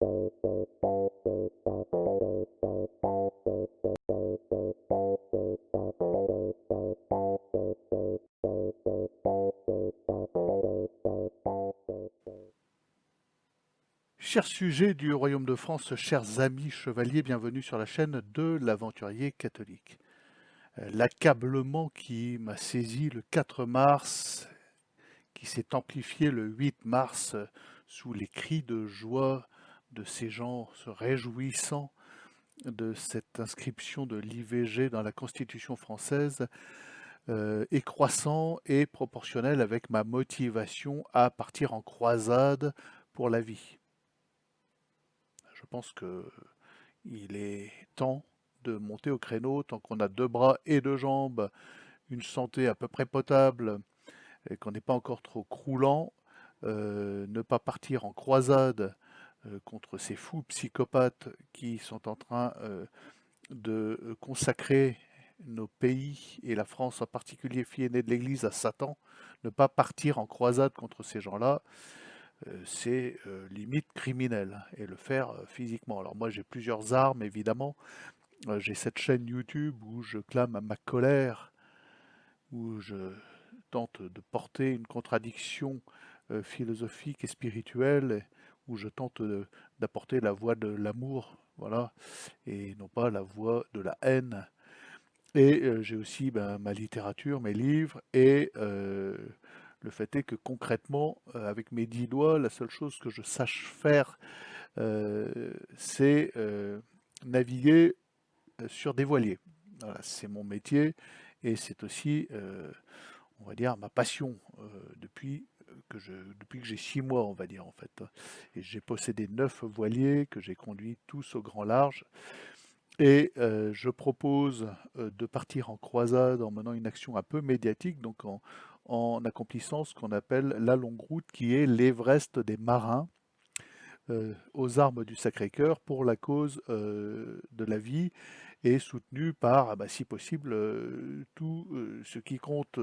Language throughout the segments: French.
Chers sujets du Royaume de France, chers amis chevaliers, bienvenue sur la chaîne de l'Aventurier catholique. L'accablement qui m'a saisi le 4 mars, qui s'est amplifié le 8 mars sous les cris de joie de ces gens se réjouissant de cette inscription de l'IVG dans la Constitution française, est croissant et proportionnel avec ma motivation à partir en croisade pour la vie. Je pense qu'il est temps de monter au créneau tant qu'on a deux bras et deux jambes, une santé à peu près potable et qu'on n'est pas encore trop croulant, ne pas partir en croisade contre ces fous psychopathes qui sont en train de consacrer nos pays et la France en particulier, fille aînée de l'Église, à Satan, ne pas partir en croisade contre ces gens-là, c'est limite criminel, et le faire physiquement. Alors moi j'ai plusieurs armes évidemment. J'ai cette chaîne YouTube où je clame ma colère, où je tente de porter une contradiction philosophique et spirituelle, où je tente d'apporter la voix de l'amour, voilà, et non pas la voix de la haine. Et j'ai aussi ma littérature, mes livres, et le fait est que concrètement, avec mes 10 doigts, la seule chose que je sache faire, c'est naviguer sur des voiliers. Voilà, c'est mon métier et c'est aussi, on va dire, ma passion depuis que j'ai 6 mois, on va dire, en fait. Et j'ai possédé 9 voiliers que j'ai conduits tous au grand large. Et je propose de partir en croisade en menant une action un peu médiatique, donc en accomplissant ce qu'on appelle la longue route, qui est l'Everest des marins, aux armes du Sacré-Cœur pour la cause de la vie et soutenu par, si possible, tout ce qui compte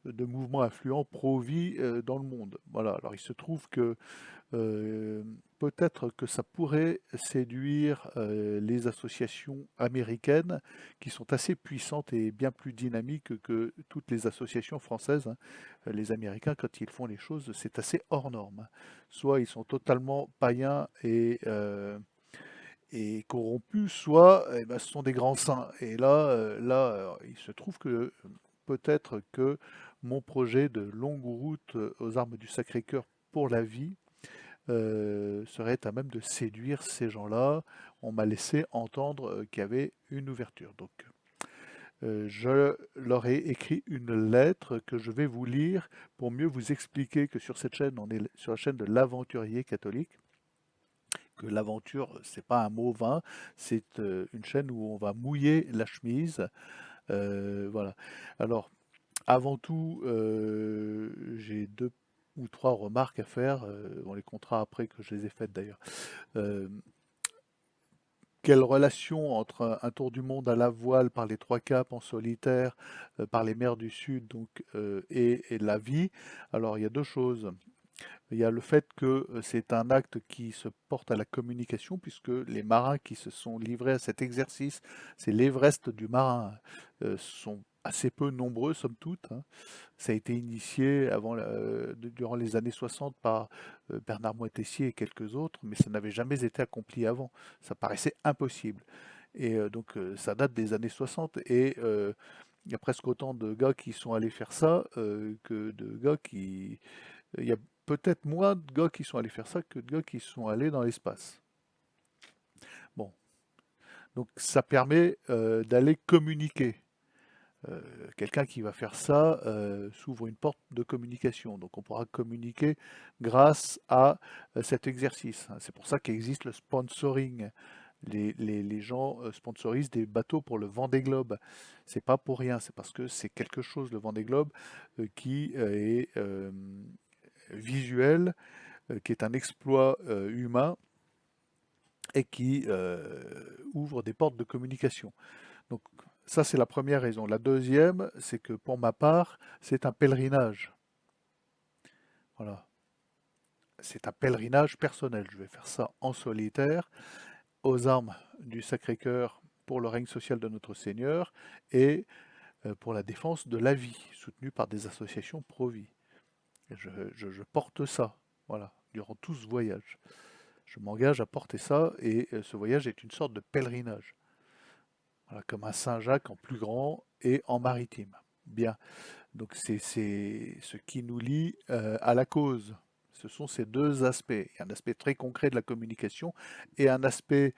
de mouvements influents pro-vie dans le monde. Voilà, alors il se trouve que peut-être que ça pourrait séduire les associations américaines qui sont assez puissantes et bien plus dynamiques que toutes les associations françaises, hein. Les Américains, quand ils font les choses, c'est assez hors norme. Soit ils sont totalement païens et corrompus, soit ce sont des grands saints. Et là, il se trouve que peut-être que mon projet de longue route aux armes du Sacré-Cœur pour la vie serait à même de séduire ces gens-là. On m'a laissé entendre qu'il y avait une ouverture. Donc, je leur ai écrit une lettre que je vais vous lire pour mieux vous expliquer que sur cette chaîne, on est sur la chaîne de l'Aventurier catholique, que l'aventure, c'est pas un mot vain, c'est une chaîne où on va mouiller la chemise. Voilà. Alors, avant tout, j'ai deux ou trois remarques à faire. On les comptera après que je les ai faites d'ailleurs. Euh, Quelle relation entre un tour du monde à la voile par les trois caps en solitaire, par les mers du Sud donc, et la vie? Alors il y a deux choses. Il y a le fait que c'est un acte qui se porte à la communication, puisque les marins qui se sont livrés à cet exercice, c'est l'Everest du marin, sont assez peu nombreux, somme toute, hein. Ça a été initié durant les années 60 par Bernard Moitessier et quelques autres, mais ça n'avait jamais été accompli avant. Ça paraissait impossible. Et donc ça date des années 60 et il y a presque autant de gars qui sont allés faire ça que de gars qui... Il y a peut-être moins de gars qui sont allés faire ça que de gars qui sont allés dans l'espace. Bon, donc ça permet d'aller communiquer. Euh, Quelqu'un qui va faire ça s'ouvre une porte de communication. Donc on pourra communiquer grâce à cet exercice. C'est pour ça qu'existe le sponsoring. Les gens sponsorisent des bateaux pour le Vendée Globe. C'est pas pour rien, c'est parce que c'est quelque chose, le Vendée Globe, qui est visuel, qui est un exploit humain et qui ouvre des portes de communication. Donc ça, c'est la première raison. La deuxième, c'est que pour ma part, c'est un pèlerinage. Voilà. c'est un pèlerinage personnel. Je vais faire ça en solitaire, aux armes du Sacré-Cœur pour le règne social de notre Seigneur et pour la défense de la vie, soutenue par des associations pro-vie. Je porte ça, voilà, durant tout ce voyage. Je m'engage à porter ça et ce voyage est une sorte de pèlerinage. Voilà, comme un Saint-Jacques en plus grand et en maritime. Bien, donc c'est ce qui nous lie à la cause. Ce sont ces deux aspects. Il y a un aspect très concret de la communication et un aspect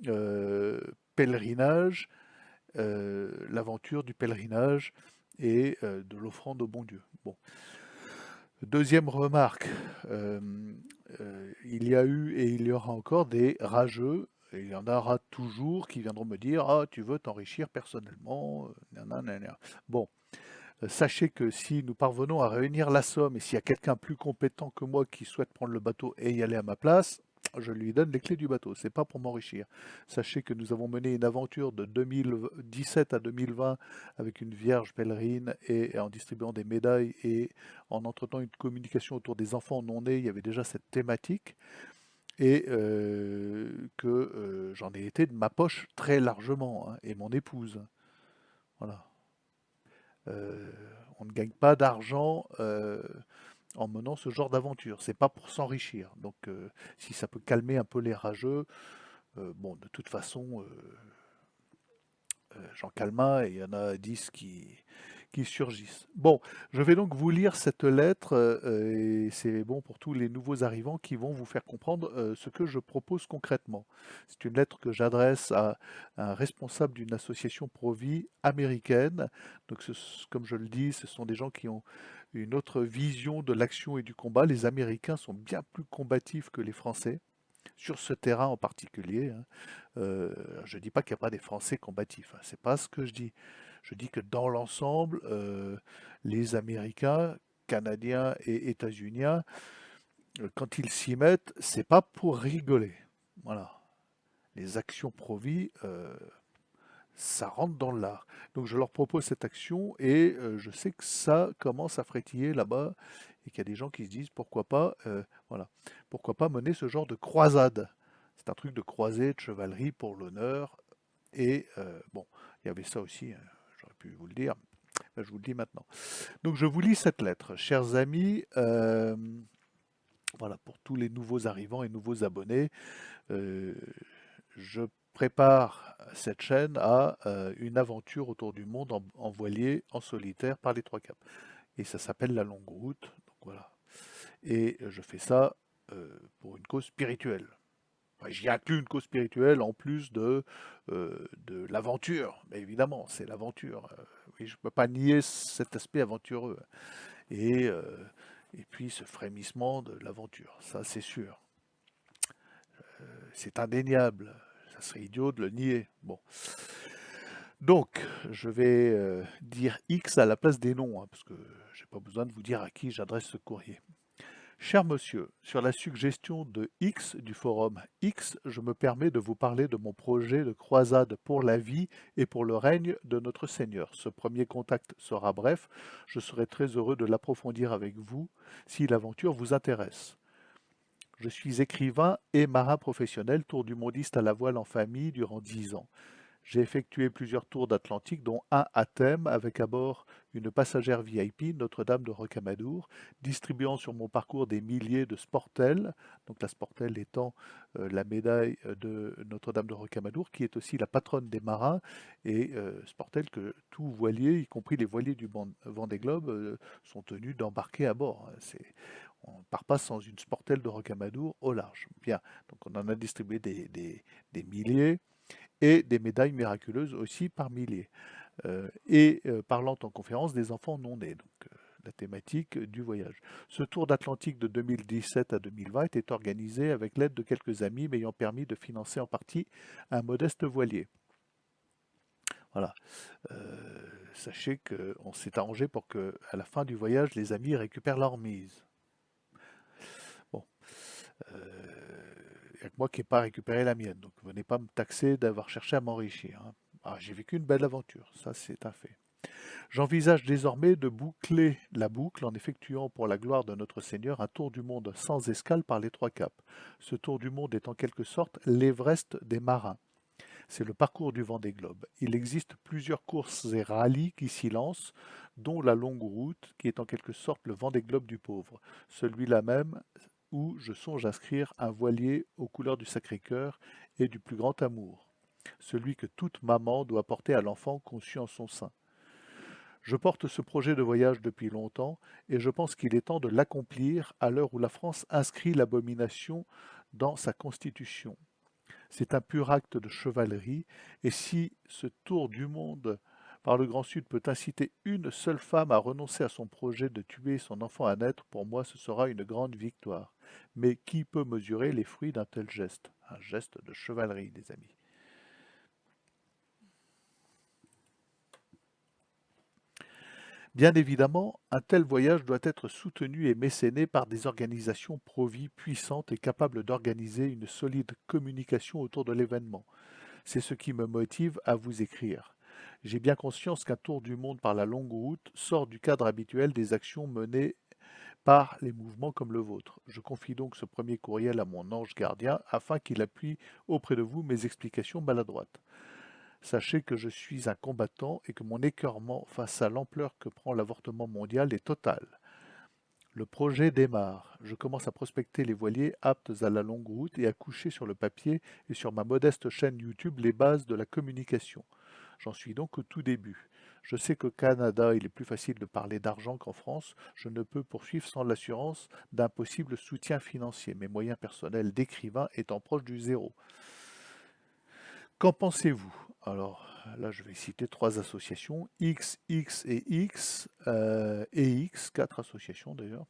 euh, pèlerinage, l'aventure du pèlerinage et de l'offrande au bon Dieu. Bon. Deuxième remarque, euh, il y a eu et il y aura encore des rageux, et il y en aura toujours qui viendront me dire: «Ah, tu veux t'enrichir personnellement, nanana.» Bon, sachez que si nous parvenons à réunir la somme et s'il y a quelqu'un plus compétent que moi qui souhaite prendre le bateau et y aller à ma place, je lui donne les clés du bateau. C'est pas pour m'enrichir. Sachez que nous avons mené une aventure de 2017 à 2020 avec une vierge pèlerine et en distribuant des médailles et en entretenant une communication autour des enfants non nés. Il y avait déjà cette thématique et que j'en ai été de ma poche très largement, hein, et mon épouse. Voilà. Euh, on ne gagne pas d'argent en menant ce genre d'aventure. C'est pas pour s'enrichir. Donc, si ça peut calmer un peu les rageux, bon, de toute façon, j'en calme un et il y en a 10 qui surgissent. Bon, je vais donc vous lire cette lettre et c'est bon pour tous les nouveaux arrivants qui vont vous faire comprendre ce que je propose concrètement. C'est une lettre que j'adresse à un responsable d'une association pro-vie américaine. Donc, comme je le dis, ce sont des gens qui ont une autre vision de l'action et du combat. Les Américains sont bien plus combatifs que les Français sur ce terrain en particulier, hein. Je ne dis pas qu'il n'y a pas des Français combatifs, hein, c'est pas ce que je dis. Je dis que dans l'ensemble, les Américains, Canadiens et États-Uniens, quand ils s'y mettent, c'est pas pour rigoler. Voilà. Les actions pro-vie, ça rentre dans l'art. Donc je leur propose cette action et je sais que ça commence à frétiller là-bas et qu'il y a des gens qui se disent voilà, pourquoi pas mener ce genre de croisade. C'est un truc de croisée, de chevalerie pour l'honneur. Et bon, il y avait ça aussi, j'aurais pu vous le dire, ben, je vous le dis maintenant. Donc je vous lis cette lettre. Chers amis, voilà, pour tous les nouveaux arrivants et nouveaux abonnés, euh, je prépare cette chaîne à une aventure autour du monde en voilier, en solitaire, par les trois caps. Et ça s'appelle la longue route. Donc voilà. Et je fais ça pour une cause spirituelle. Enfin, j'y inclus une cause spirituelle en plus de l'aventure. Mais évidemment, c'est l'aventure. Oui, je ne peux pas nier cet aspect aventureux. Et, euh, et puis ce frémissement de l'aventure, ça c'est sûr. C'est indéniable. Ça serait idiot de le nier. Bon. Donc, je vais dire X à la place des noms, hein, parce que j'ai pas besoin de vous dire à qui j'adresse ce courrier. Cher monsieur, sur la suggestion de X du forum X, je me permets de vous parler de mon projet de croisade pour la vie et pour le règne de notre Seigneur. Ce premier contact sera bref, je serai très heureux de l'approfondir avec vous si l'aventure vous intéresse. Je suis écrivain et marin professionnel, tour du mondiste à la voile en famille durant 10 ans. J'ai effectué plusieurs tours d'Atlantique, dont un à thème, avec à bord une passagère VIP, Notre-Dame de Rocamadour, distribuant sur mon parcours des milliers de sportelles, donc la sportelle étant la médaille de Notre-Dame de Rocamadour, qui est aussi la patronne des marins, et sportelle que tout voilier, y compris les voiliers du Vendée Globe, sont tenus d'embarquer à bord. On ne part pas sans une sportelle de Rocamadour au large. Bien, donc on en a distribué des milliers et des médailles miraculeuses aussi par milliers. Parlant en conférence des enfants non nés, donc la thématique du voyage. Ce tour d'Atlantique de 2017 à 2020 était organisé avec l'aide de quelques amis m'ayant permis de financer en partie un modeste voilier. Voilà. Sachez qu'on s'est arrangé pour que, à la fin du voyage, les amis récupèrent leur mise. Bon, il n'y a que moi qui n'ai pas récupéré la mienne, donc venez pas me taxer d'avoir cherché à m'enrichir, hein. Ah, j'ai vécu une belle aventure, ça c'est un fait. J'envisage désormais de boucler la boucle en effectuant pour la gloire de notre Seigneur un tour du monde sans escale par les trois caps. Ce tour du monde est en quelque sorte l'Everest des marins. C'est le parcours du Vendée Globe. Il existe plusieurs courses et rallyes qui s'y lancent, dont la longue route, qui est en quelque sorte le Vendée Globe du pauvre. Celui-là même où je songe à inscrire un voilier aux couleurs du Sacré-Cœur et du plus grand amour, celui que toute maman doit porter à l'enfant conçu en son sein. Je porte ce projet de voyage depuis longtemps et je pense qu'il est temps de l'accomplir à l'heure où la France inscrit l'abomination dans sa constitution. C'est un pur acte de chevalerie, et si ce tour du monde par le Grand Sud peut inciter une seule femme à renoncer à son projet de tuer son enfant à naître, pour moi ce sera une grande victoire. Mais qui peut mesurer les fruits d'un tel geste? Un geste de chevalerie, les amis. Bien évidemment, un tel voyage doit être soutenu et mécéné par des organisations pro-vie puissantes et capables d'organiser une solide communication autour de l'événement. C'est ce qui me motive à vous écrire. J'ai bien conscience qu'un tour du monde par la longue route sort du cadre habituel des actions menées par les mouvements comme le vôtre. Je confie donc ce premier courriel à mon ange gardien afin qu'il appuie auprès de vous mes explications maladroites. Sachez que je suis un combattant et que mon écœurement face à l'ampleur que prend l'avortement mondial est total. Le projet démarre. Je commence à prospecter les voiliers aptes à la longue route et à coucher sur le papier et sur ma modeste chaîne YouTube les bases de la communication. J'en suis donc au tout début. Je sais qu'au Canada, il est plus facile de parler d'argent qu'en France. Je ne peux poursuivre sans l'assurance d'un possible soutien financier, mes moyens personnels d'écrivain étant proches du zéro. Qu'en pensez-vous? Alors là, je vais citer trois associations, X, X et X, et X, quatre associations d'ailleurs.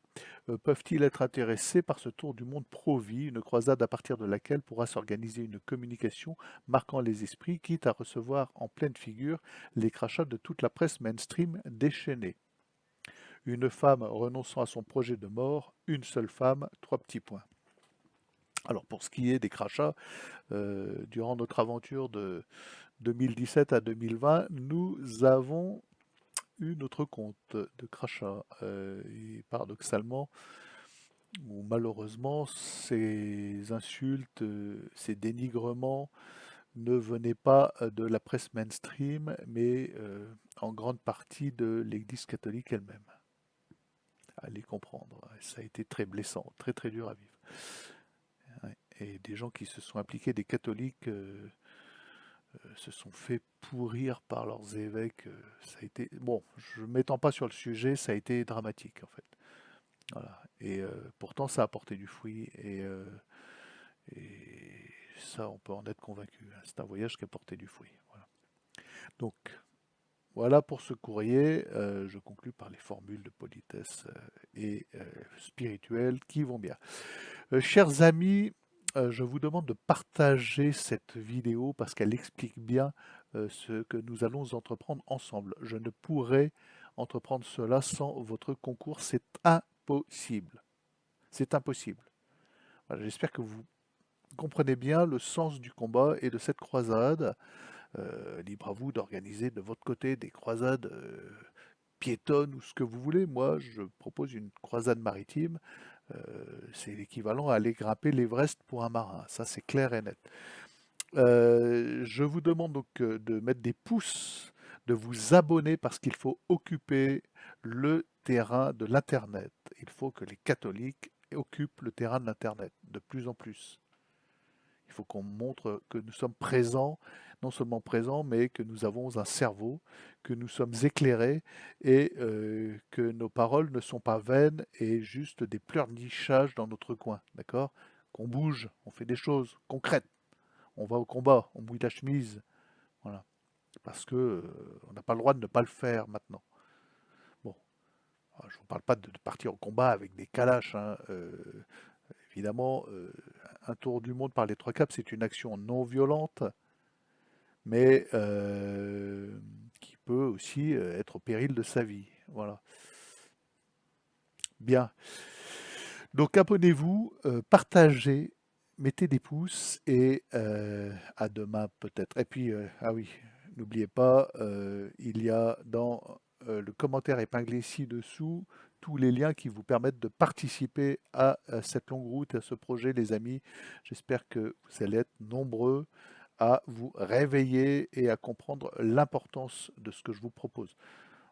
Peuvent-ils être intéressés par ce tour du monde pro-vie, une croisade à partir de laquelle pourra s'organiser une communication marquant les esprits, quitte à recevoir en pleine figure les crachats de toute la presse mainstream déchaînée? Une femme renonçant à son projet de mort, une seule femme, trois petits points. Alors pour ce qui est des crachats, durant notre aventure de 2017 à 2020, nous avons eu notre compte de crachats. Et paradoxalement, ou malheureusement, ces insultes, ces dénigrements ne venaient pas de la presse mainstream, mais en grande partie de l'Église catholique elle-même. Allez comprendre, ça a été très blessant, très très dur à vivre. Ouais. Et des gens qui se sont impliqués, des catholiques, se sont fait pourrir par leurs évêques. Ça a été bon, je ne m'étends pas sur le sujet, ça a été dramatique en fait. Voilà. Et pourtant, ça a porté du fruit et ça, on peut en être convaincu, hein. C'est un voyage qui a porté du fruit. Voilà. Donc, voilà pour ce courrier. Je conclus par les formules de politesse et spirituelles qui vont bien. Chers amis, je vous demande de partager cette vidéo parce qu'elle explique bien ce que nous allons entreprendre ensemble. Je ne pourrai entreprendre cela sans votre concours. C'est impossible. C'est impossible. Voilà, j'espère que vous comprenez bien le sens du combat et de cette croisade. Libre à vous d'organiser de votre côté des croisades piétonnes ou ce que vous voulez. Moi, je propose une croisade maritime. C'est l'équivalent à aller grimper l'Everest pour un marin. Ça, c'est clair et net. Je vous demande donc de mettre des pouces, de vous abonner parce qu'il faut occuper le terrain de l'Internet. Il faut que les catholiques occupent le terrain de l'Internet de plus en plus. Il faut qu'on montre que nous sommes présents, non seulement présents, mais que nous avons un cerveau, que nous sommes éclairés et que nos paroles ne sont pas vaines et juste des pleurnichages dans notre coin, d'accord? Qu'on bouge, on fait des choses concrètes, on va au combat, on mouille la chemise, voilà. Parce que on n'a pas le droit de ne pas le faire maintenant. Bon, je ne vous parle pas de partir au combat avec des calaches, hein, évidemment, un tour du monde par les trois caps, c'est une action non violente, mais qui peut aussi être au péril de sa vie. Voilà. Bien. Donc abonnez-vous, partagez, mettez des pouces et à demain peut-être. Et puis, ah oui, N'oubliez pas, il y a dans le commentaire épinglé ci-dessous tous les liens qui vous permettent de participer à cette longue route, à ce projet, les amis. J'espère que vous allez être nombreux à vous réveiller et à comprendre l'importance de ce que je vous propose.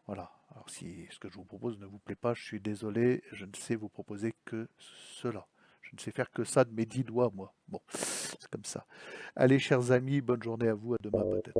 Voilà. Alors si ce que je vous propose ne vous plaît pas, je suis désolé, je ne sais vous proposer que cela. Je ne sais faire que ça de mes 10 doigts, moi. Bon, c'est comme ça. Allez, chers amis, bonne journée à vous, à demain peut-être.